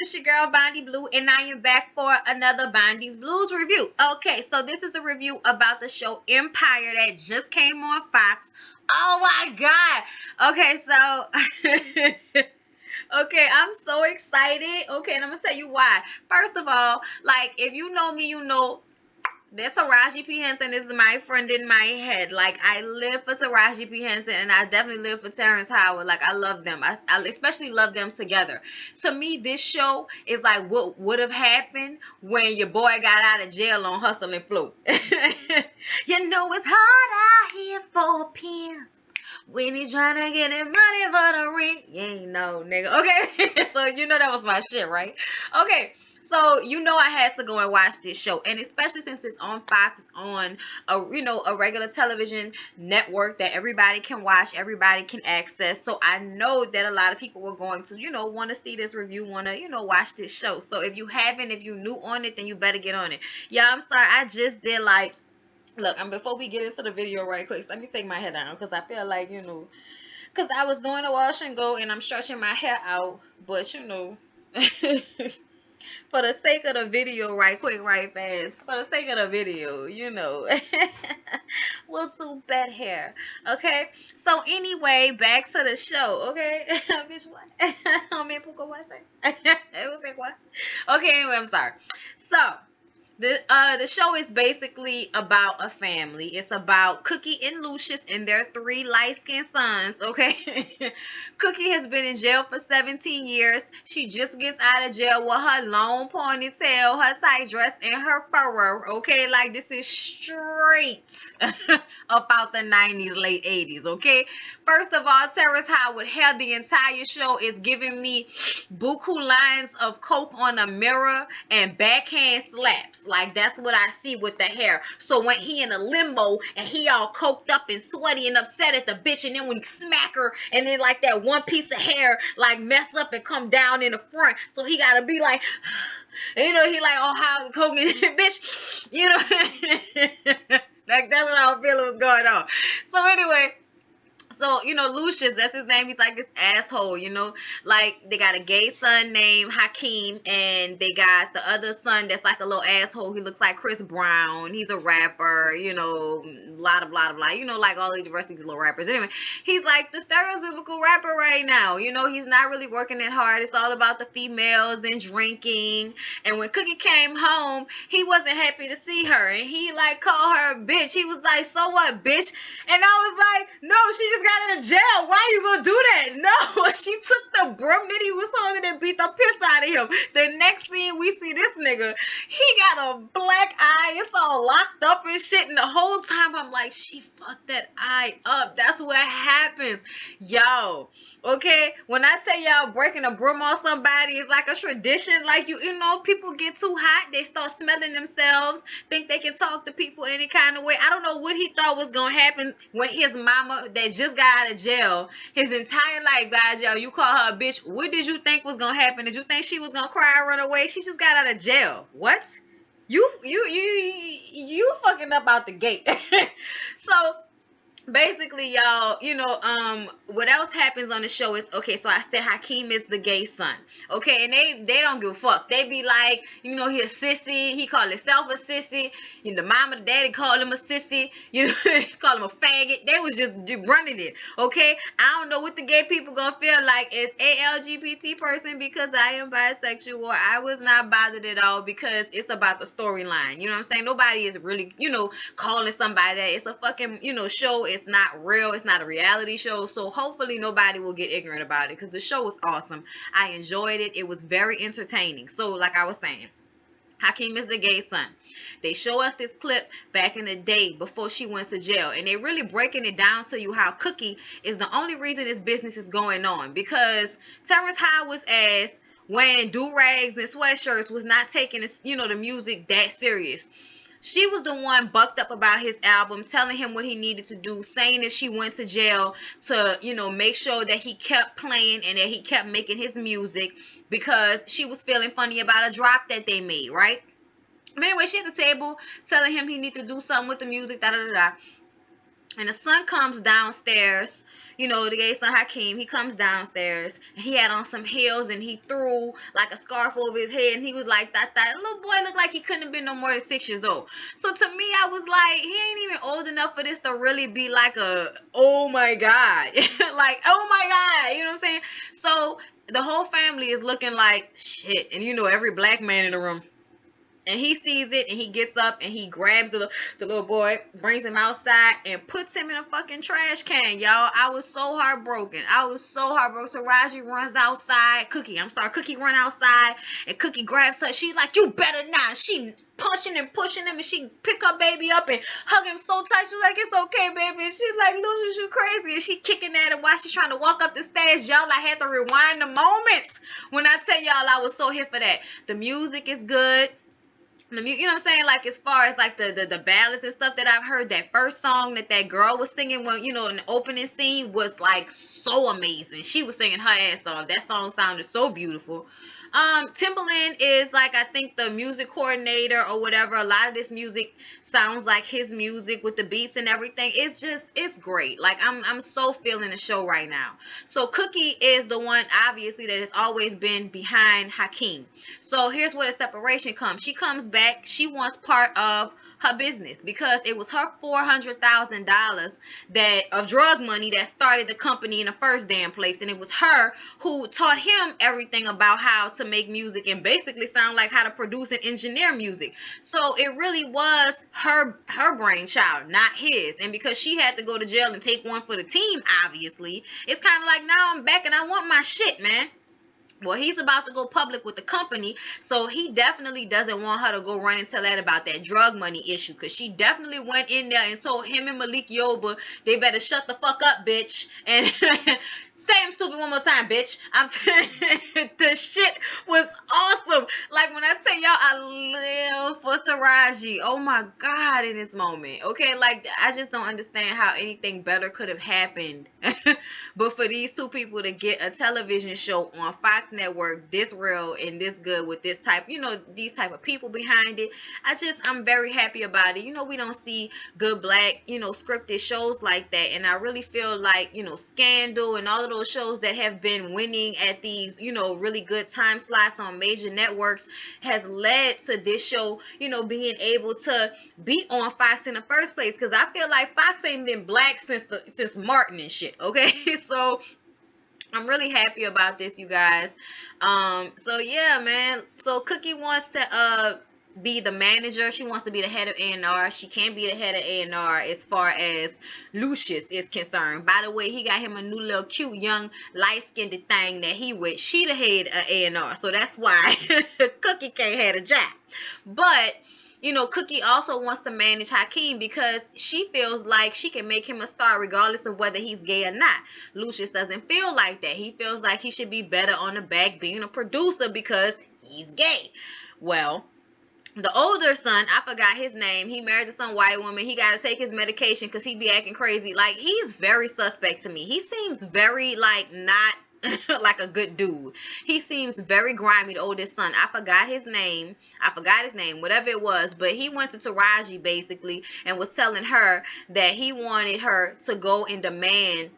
it's your girl Bondi Blue, and I am back for another Bondi's Blues review. Okay, so this is a review about the show Empire that just came on Fox. Oh my god! Okay, so okay, I'm so excited. Okay, and I'm gonna tell you why. First of all, like if you know me, you know that Taraji P. Henson is my friend in my head. Like, I live for Taraji P. Henson, and I definitely live for Terrence Howard. Like, I love them. I especially love them together. To me, this show is like what would have happened when your boy got out of jail on Hustle and Flow. You know it's hard out here for a pimp when he's trying to get him money for the ring. You ain't no nigga. Okay, so you know that was my shit, right? Okay. So you know I had to go and watch this show, and especially since it's on Fox, it's on a regular television network that everybody can watch, everybody can access. So I know that a lot of people were going to want to see this review, want to watch this show. So if you haven't, if you're new on it, then you better get on it. Yeah, I'm sorry, I just did like. Look, before we get into the video right quick, so let me take my hair down because I feel like because I was doing a wash and go and I'm stretching my hair out, but for the sake of the video right quick, right fast, for the sake of the video, we'll do bad hair. Okay, so anyway, back to the show. Okay. Bitch, what? I mean, what? It was like what? Okay, anyway, I'm sorry. So the show is basically about a family. It's about Cookie and Lucius and their 3 light-skinned sons, okay? Cookie has been in jail for 17 years. She just gets out of jail with her long ponytail, her tight dress, and her furrow, okay? Like, this is straight about the 90s, late 80s, okay? First of all, Terrence Howard held the entire show is giving me buku lines of coke on a mirror and backhand slaps. Like, that's what I see with the hair. So when he in a limo and he all coked up and sweaty and upset at the bitch, and then when he smack her and then like that one piece of hair like mess up and come down in the front, so he gotta be like he like, oh, how's the coke bitch, like that's what I was feeling was going on. So anyway, so, Lucius, that's his name. He's like this asshole, Like, they got a gay son named Hakeem, and they got the other son that's like a little asshole. He looks like Chris Brown. He's a rapper, blah, blah, blah, blah. Like all the rest of these little rappers. Anyway, he's like the stereotypical rapper right now. He's not really working that hard. It's all about the females and drinking. And when Cookie came home, he wasn't happy to see her. And he, like, called her a bitch. He was like, so what, bitch? And I was like, no, she just got out of jail. Why you gonna do that? No, she took the broom that he was holding and beat the piss out of him. The next scene we see this nigga, he got a black eye. It's all locked up and shit. And the whole time I'm like, she fucked that eye up. That's what happens. Yo, okay? When I tell y'all breaking a broom on somebody is like a tradition. Like, people get too hot. They start smelling themselves. Think they can talk to people any kind of way. I don't know what he thought was going to happen when his mama that just got out of jail, his entire life got out of jail. You call her a bitch. What did you think was going to happen? Did you think she was going to cry and run away? She just got out of jail. What? You fucking up out the gate. So basically, y'all, what else happens on the show is, okay, so I said Hakeem is the gay son, okay, and they don't give a fuck. They be like, he a sissy, he call himself a sissy, the mama, the daddy call him a sissy, he call him a faggot. They was just running it, okay. I don't know what the gay people gonna feel like as a LGBT person, because I am bisexual. I was not bothered at all, because it's about the storyline, you know what I'm saying? Nobody is really, calling somebody that. It's a fucking, show. It's not real. It's not a reality show. So hopefully nobody will get ignorant about it, because the show was awesome. I enjoyed it. It was very entertaining. So like I was saying, Hakeem is the gay son. They show us this clip back in the day before she went to jail, and they really breaking it down to you how Cookie is the only reason this business is going on, because Terrence Howard's ass wearing do-rags and sweatshirts was not taking the music that serious. She was the one bucked up about his album, telling him what he needed to do, saying if she went to jail to, make sure that he kept playing and that he kept making his music, because she was feeling funny about a drop that they made, right? But anyway, she at the table telling him he needs to do something with the music, da da da da. And the son comes downstairs. You know, the gay son Hakeem, he comes downstairs and he had on some heels and he threw like a scarf over his head and he was like that little boy looked like he couldn't have been no more than 6 years old. So to me, I was like, he ain't even old enough for this to really be like a, oh my God. Like, oh my God. You know what I'm saying? So the whole family is looking like shit. And you know, every black man in the room. And he sees it and he gets up and he grabs the little boy, brings him outside and puts him in a fucking trash can, y'all. I was so heartbroken. So Raji runs outside. Cookie run outside and Cookie grabs her. She's like, you better not. She punching and pushing him and she pick her baby up and hug him so tight. She's like, it's okay, baby. And she's like, Lucius, you crazy. And she kicking at him while she's trying to walk up the stairs. Y'all, I had to rewind the moment when I tell y'all I was so here for that. The music is good. You know what I'm saying? Like, as far as like the ballads and stuff that I've heard, that first song that girl was singing when, you know, in the opening scene was like so amazing. She was singing her ass off. That song sounded so beautiful. Timbaland is like, I think, the music coordinator or whatever. A lot of this music sounds like his music with the beats and everything. It's great. Like, I'm so feeling the show right now. So Cookie is the one, obviously, that has always been behind Hakeem. So here's where the separation comes. She comes back. She wants part of her business because it was her $400,000 that of drug money that started the company in the first damn place, and it was her who taught him everything about how to make music and basically sound like how to produce and engineer music. So it really was her brainchild, not his. And because she had to go to jail and take one for the team, obviously, it's kind of like, now I'm back and I want my shit, man. Well, he's about to go public with the company, so he definitely doesn't want her to go run and tell that about that drug money issue, because she definitely went in there and told him and Malik Yoba, they better shut the fuck up, bitch, and say I'm stupid one more time, bitch. I'm the shit was awesome. Like, when I tell y'all, I live for Taraji. Oh my God, in this moment. Okay, like, I just don't understand how anything better could have happened. But for these two people to get a television show on Fox Network this real and this good with this type, you know, these type of people behind it, I'm very happy about it. You know, we don't see good black, you know, scripted shows like that. And I really feel like, you know, Scandal and all of those shows that have been winning at these, you know, really good time slots on major networks has led to this show, you know, being able to be on Fox in the first place. Because I feel like Fox ain't been black since Martin and shit, okay? So I'm really happy about this, you guys. So yeah, man. So Cookie wants to be the manager. She wants to be the head of A&R. She can't be the head of A&R as far as Lucius is concerned. By the way, he got him a new little cute young light-skinned thing that he with. She the head of A&R. So that's why Cookie can't have a job. But you know, Cookie also wants to manage Hakeem because she feels like she can make him a star regardless of whether he's gay or not. Lucius doesn't feel like that. He feels like he should be better on the back being a producer because he's gay. Well, the older son, I forgot his name. He married to some white woman. He got to take his medication because he be acting crazy. Like, he's very suspect to me. He seems very, like, not like a good dude. He seems very grimy, the oldest son. I forgot his name, whatever it was, but he went to Taraji basically and was telling her that he wanted her to go and demand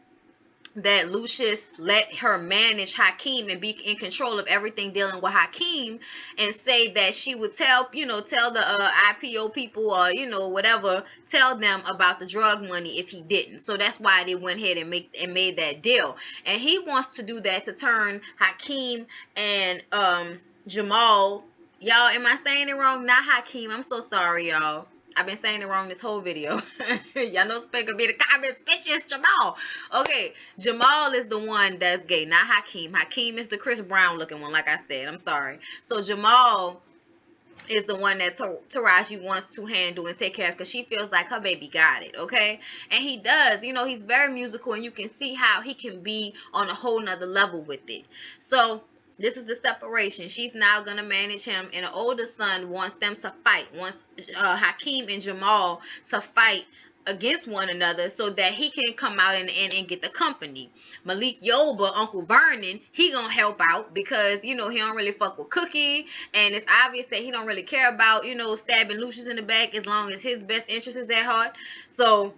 that Lucius let her manage Hakeem and be in control of everything dealing with Hakeem, and say that she would tell the IPO people or, you know, whatever, tell them about the drug money if he didn't. So that's why they went ahead and made that deal. And he wants to do that to turn Hakeem and Jamal. Y'all, am I saying it wrong? Not Hakeem. I'm so sorry, y'all. I've been saying it wrong this whole video. Y'all know it's gonna be the comments. Bitch, it's Jamal. Okay, Jamal is the one that's gay, not Hakeem. Hakeem is the Chris Brown looking one, like I said. I'm sorry. So Jamal is the one that Taraji wants to handle and take care of because she feels like her baby got it, okay? And he does. You know, he's very musical, and you can see how he can be on a whole nother level with it. So this is the separation. She's now going to manage him, and the older son wants them to fight, wants Hakeem and Jamal to fight against one another so that he can come out and get the company. Malik Yoba, Uncle Vernon, he gonna help out because, you know, he don't really fuck with Cookie, and it's obvious that he don't really care about, you know, stabbing Lucius in the back as long as his best interest is at heart. So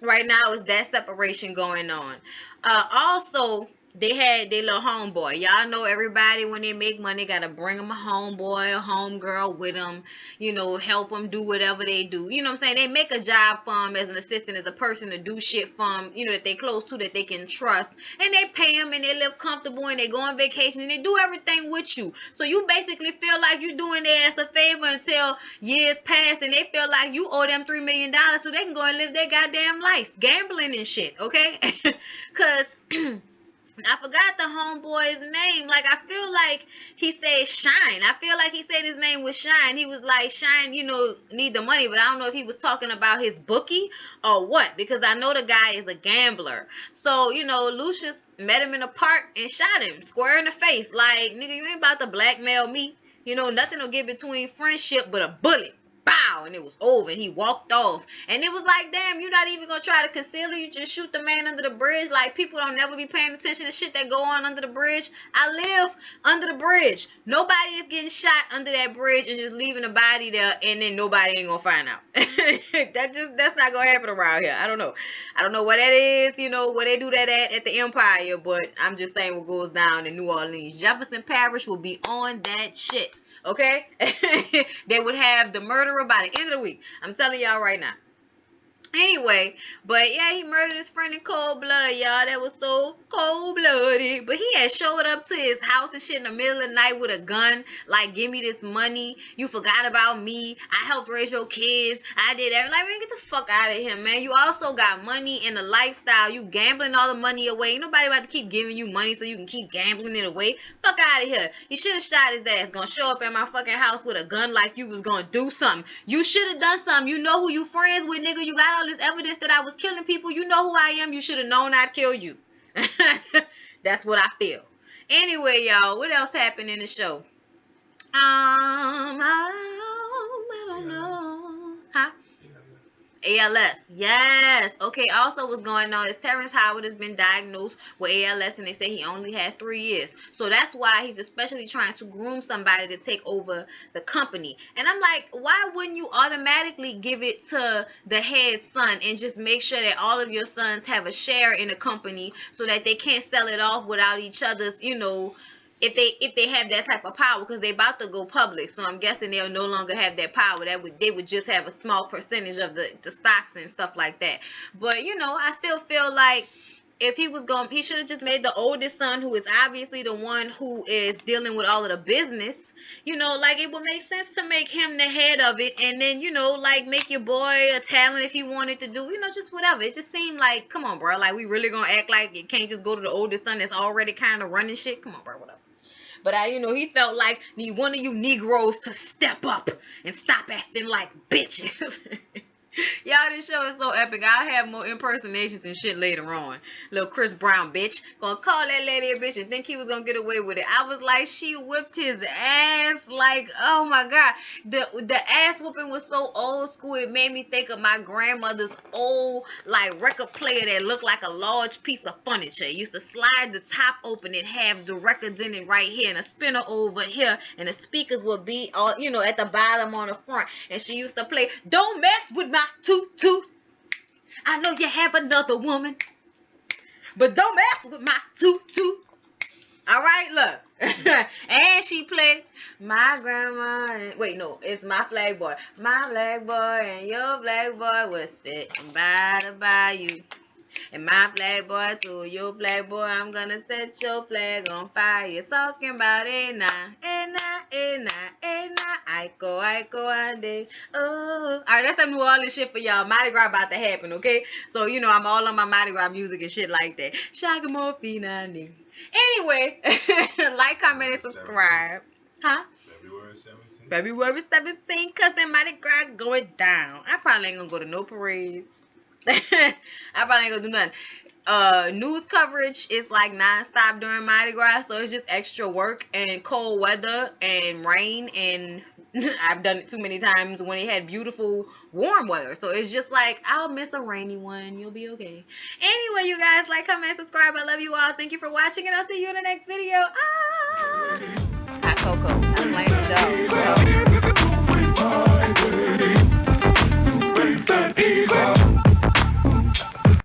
Right now is that separation going on. Also, they had their little homeboy. Y'all know everybody when they make money gotta bring them a homeboy, a homegirl with them. You know, help them do whatever they do. You know what I'm saying? They make a job for them as an assistant, as a person to do shit for them. You know that they close to, that they can trust, and they pay them and they live comfortable and they go on vacation and they do everything with you. So you basically feel like you're doing their ass a favor until years pass and they feel like you owe them $3 million so they can go and live their goddamn life gambling and shit, okay? Because I forgot the homeboy's name. Like, I feel like he said Shine. I feel like he said his name was Shine. He was like, Shine, you know, need the money. But I don't know if he was talking about his bookie or what. Because I know the guy is a gambler. So, you know, Lucius met him in a park and shot him square in the face. Like, nigga, you ain't about to blackmail me. You know, nothing will get between friendship but a bullet. Bow, and it was over, and he walked off. And it was like, damn, you're not even gonna try to conceal it. You just shoot the man under the bridge. Like, people don't never be paying attention to shit that go on under the bridge. I live under the bridge. Nobody is getting shot under that bridge and just leaving a body there, and then nobody ain't gonna find out. That's not gonna happen around here. I don't know what that is, you know, where they do that at the Empire, but I'm just saying what goes down in New Orleans. Jefferson Parish will be on that shit. Okay? They would have the murderer by the end of the week. I'm telling y'all right now. Anyway, but yeah, he murdered his friend in cold blood, y'all. That was so cold-blooded. But he had showed up to his house and shit in the middle of the night with a gun. Like, give me this money. You forgot about me. I helped raise your kids. I did everything. Like, man, get the fuck out of here, man. You also got money and a lifestyle. You gambling all the money away. Ain't nobody about to keep giving you money so you can keep gambling it away. Fuck out of here. You should have shot his ass. Gonna show up at my fucking house with a gun like you was gonna do something. You should have done something. You know who you friends with, nigga. You got all this evidence that I was killing people. You know who I am. You should have known I'd kill you. That's what I feel. Anyway, y'all, what else happened in the show? I don't know. Huh? ALS, yes. Okay, also what's going on is Terrence Howard has been diagnosed with ALS and they say he only has 3 years. So that's why he's especially trying to groom somebody to take over the company. And I'm like, why wouldn't you automatically give it to the head son and just make sure that all of your sons have a share in the company so that they can't sell it off without each other's, you know, if they have that type of power, because they about to go public, so I'm guessing they'll no longer have that power. They would just have a small percentage of the stocks and stuff like that. But you know, I still feel like if he was going, he should have just made the oldest son, who is obviously the one who is dealing with all of the business. You know, like, it would make sense to make him the head of it, and then, you know, like, make your boy a talent if he wanted to do, you know, just whatever. It just seemed like, come on, bro, like, we really gonna act like it can't just go to the oldest son that's already kind of running shit? Come on, bro, whatever. But you know, he felt like need one of you Negroes to step up and stop acting like bitches. Y'all, this show is so epic. I'll have more impersonations and shit later on. Little Chris Brown bitch. Gonna call that lady a bitch and think he was gonna get away with it. I was like, she whipped his ass. Like, oh my God. The ass whooping was so old school. It made me think of my grandmother's old, like, record player that looked like a large piece of furniture. It used to slide the top open and have the records in it right here and a spinner over here. And the speakers would be, all, you know, at the bottom on the front. And she used to play, "Don't mess with my toot toot. I know you have another woman, but don't mess with my toot toot." All right, look. And she played my grandma. Wait, no, it's my flag boy. My flag boy and your flag boy was sitting by the bayou. And my flag boy told your flag boy, I'm gonna set your flag on fire. You're talking about Aiko, Ande. Oh. Alright, that's some New Orleans shit for y'all. Mardi Gras about to happen, okay? So, you know, I'm all on my Mardi Gras music and shit like that. Shagamorphine. Anyway, like, comment, and subscribe. Huh? February 17th, cousin Mardi Gras going down. I probably ain't gonna go to no parades. I probably ain't gonna do nothing. News coverage is like non-stop during Mardi Gras, so it's just extra work and cold weather and rain, and I've done it too many times when it had beautiful warm weather, so it's just like, I'll miss a rainy one. You'll be okay. Anyway, you guys, like, comment, subscribe. I love you all. Thank you for watching, and I'll see you in the next video. Hot cocoa.